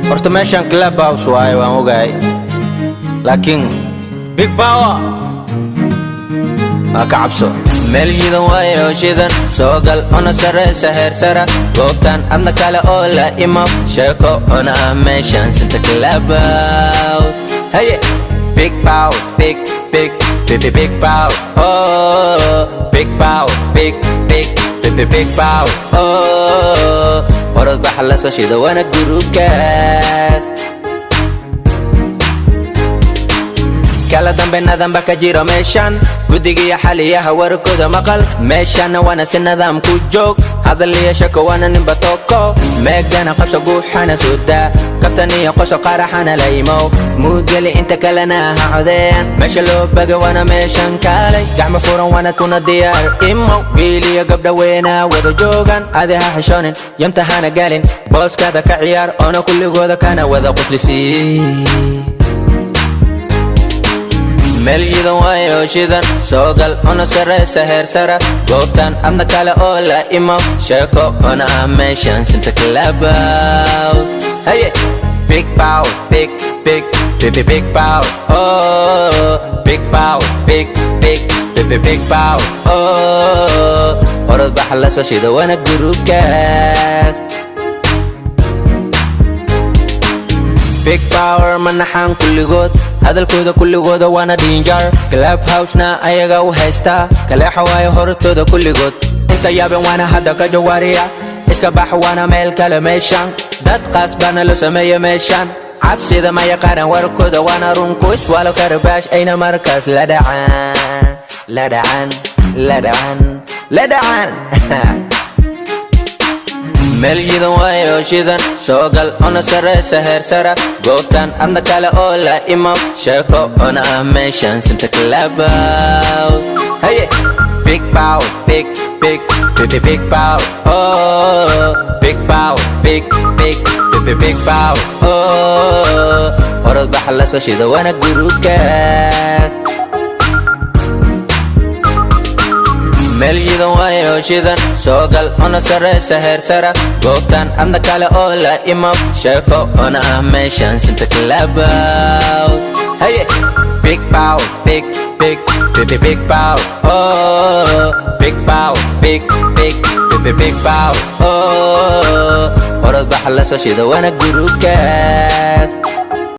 horta meeshan club house waaye waan ogahay laakiin big power ma ka cabso meel jidan waaye oo shidan soo gal ona sareysa heer sara goobtan adna kale oo la imo sheeko ona meeshan sita club house hey big power big power oh big power big power oh orod baxla soo shida wana gurukaas kala dambe nadamba ka jiro meeshan gudigiya xaliyaha warkooda maqal meeshan wana si nidaam ku joog hadal iyo shako wana ninba toko meegana qabso guuxana suda kaftaniya qoso qaraxana laymo mudgali inta kalena ha codeen meesha loo baga wana meeshan kaalay gacmo furan wana tuna diyaar imo wiiliyo gabdha weyna wada joogan adi ha xishoonin yamtahana galin booskaada ka ciyaar oona kulligooda kana wada quslisiin meel jidan waaye oo shidan soo gal ona sareysa heer sara goobtan adna kale oo la imo sheeko ona meeshan sinta club hey big power big power oh big power big power oh orod baxla soo shida wana gurukaas big power manaxan kulligood hadalkooda kulligooda wana danger club house na ayaga u haysta kale xawaayo hortooda kulligood inta yaaben wana hadda ka jawaariya iska bax wana meel kale meeshan dad qaasbana loo sameeyo meeshan cabsida ma yaqaanan warkooda wana runkuis walo karbaash ayna markaas la dhacan meel jidan waaye oo shidan soo gal ona sareysa heer sara goobtan adna kale oo la imo sheeko ona meeshan sinta club hey big power big power oh big power big power oh orod baxla soo shida wana gurukaas meel jidan waaye oo shidan soo gal ona sareysa heer sara goobtan adna kale oo la imo sheeko ona meeshan sinta club hey big power big power oh big power big power oh orod baxla soo shida wana gurukaas